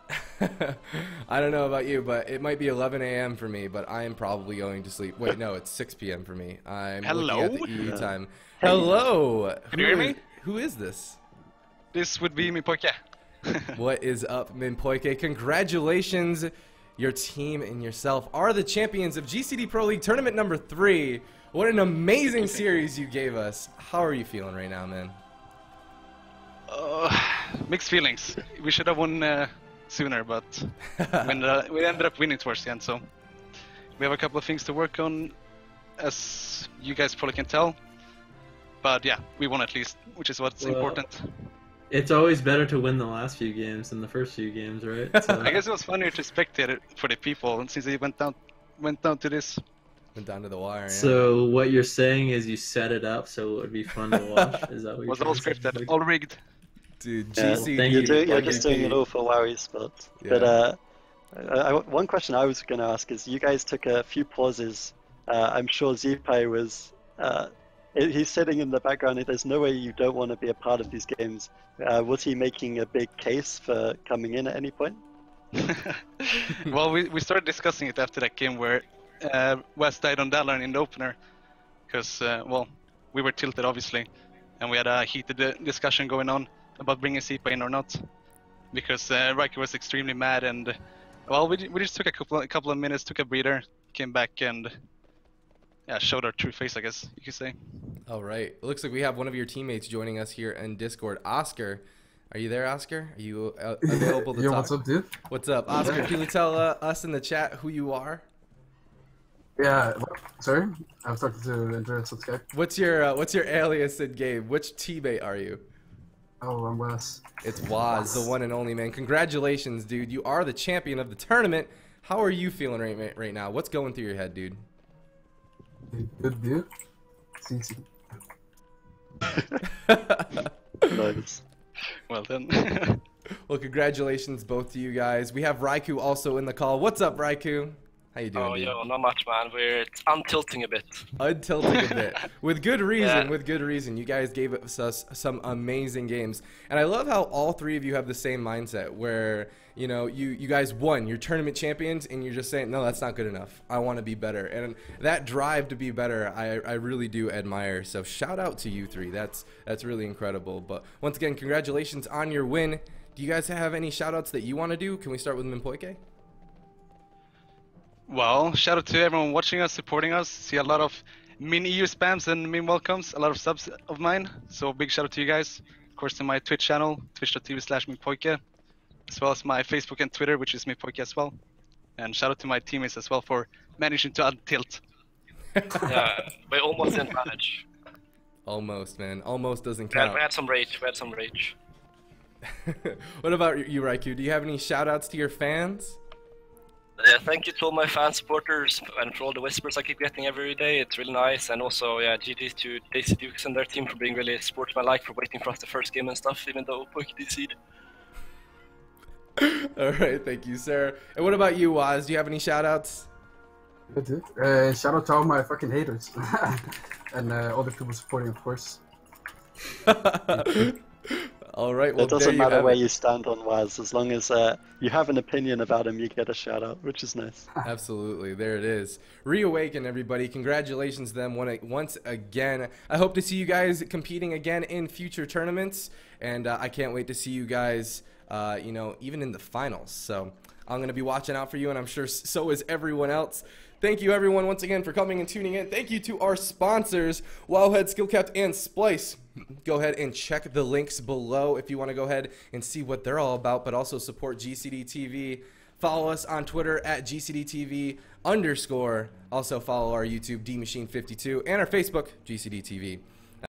I don't know about you, but it might be 11 a.m. for me, but I am probably going to sleep. Wait, no, it's 6 p.m. for me. I'm looking at the EU time. Hey. Hello! Can you hear me? Who is this? This would be Minpoike. What is up, Minpoike? Congratulations! Your team and yourself are the champions of GCD Pro League Tournament number 3. What an amazing series you gave us. How are you feeling right now, man? Mixed feelings. We should have won sooner, but we ended up winning towards the end, so we have a couple of things to work on, as you guys probably can tell. But yeah, we won at least, which is what's important. It's always better to win the last few games than the first few games, right? So. I guess it was funnier to spectate it for the people, and since they went down to this. Went down to the wire. Yeah. So what you're saying is you set it up so it would be fun to watch. Is that what was all scripted, all rigged. Dude, yeah, GC, you're just doing it all for Wowie spots. Yeah. But one question I was going to ask is, you guys took a few pauses. I'm sure Zpi was He's sitting in the background. There's no way you don't want to be a part of these games. Was he making a big case for coming in at any point? Well, we started discussing it after that game where West died on Dallin in the opener. Because, well, we were tilted, obviously. And we had a heated discussion going on about bringing Sipa in or not. Because Riker was extremely mad and, well, we just took a couple of minutes, took a breather, came back and showed our true face, I guess you could say. All right. It looks like we have one of your teammates joining us here in Discord. Oscar. Are you there, Oscar? Are you available to talk? What's up, dude? What's up? Oscar, can you tell us in the chat who you are? Yeah, sorry? I was talking to the internet subscribe. What's your alias in game? Which teammate are you? Oh, I'm Wes. It's Waz, the one and only, man. Congratulations, dude. You are the champion of the tournament. How are you feeling right now? What's going through your head, dude? Good, dude. CC. Nice. Well then. Well, congratulations both to you guys. We have Raikou also in the call. What's up, Raikou? How you doing, Oh, dude? yo, not much, man. We're untilting a bit. Untilting a bit. With good reason, Yeah. with good reason. You guys gave us some amazing games. And I love how all three of you have the same mindset where, you know, you guys won. You're tournament champions and you're just saying, no, that's not good enough. I want to be better. And that drive to be better, I really do admire. So shout out to you three. That's really incredible. But once again, congratulations on your win. Do you guys have any shout outs that you want to do? Can we start with Mimpoike? Well, shout out to everyone watching us, supporting us. See a lot of min EU spams and min welcomes, a lot of subs of mine. So big shout out to you guys. Of course, to my Twitch channel, twitch.tv/Mimpoike, as well as my Facebook and Twitter, which is Mimpoike as well. And shout out to my teammates as well for managing to untilt. Yeah, we almost didn't manage. Almost, man. Almost doesn't We count. had some rage. We had some rage. What about you, Raikou? Do you have any shout outs to your fans? Thank you to all my fan supporters and for all the whispers I keep getting every day. It's really nice. And also, yeah, GG to Daisy Dukes and their team for being really sportsmanlike for waiting for us the first game and stuff, even though Poike DC'd. All right, thank you, sir. And what about you, Waz? Do you have any shout outs? Good, dude. Shout out to all my fucking haters. And all the people supporting, of course. All right, well, It doesn't there matter have where it. you stand on Waz, as long as you have an opinion about him, you get a shout out, which is nice. Absolutely, there it is. Reawaken, everybody. Congratulations to them once again. I hope to see you guys competing again in future tournaments, and I can't wait to see you guys, you know, even in the finals. So I'm going to be watching out for you, and I'm sure so is everyone else. Thank you, everyone, once again for coming and tuning in. Thank you to our sponsors, WoWHead, Skillcapped, and SPLYCE. Go ahead and check the links below if you want to go ahead and see what they're all about, but also support GCDTV. Follow us on Twitter at GCDTV_. Also follow our YouTube, DMachine52, and our Facebook, GCDTV.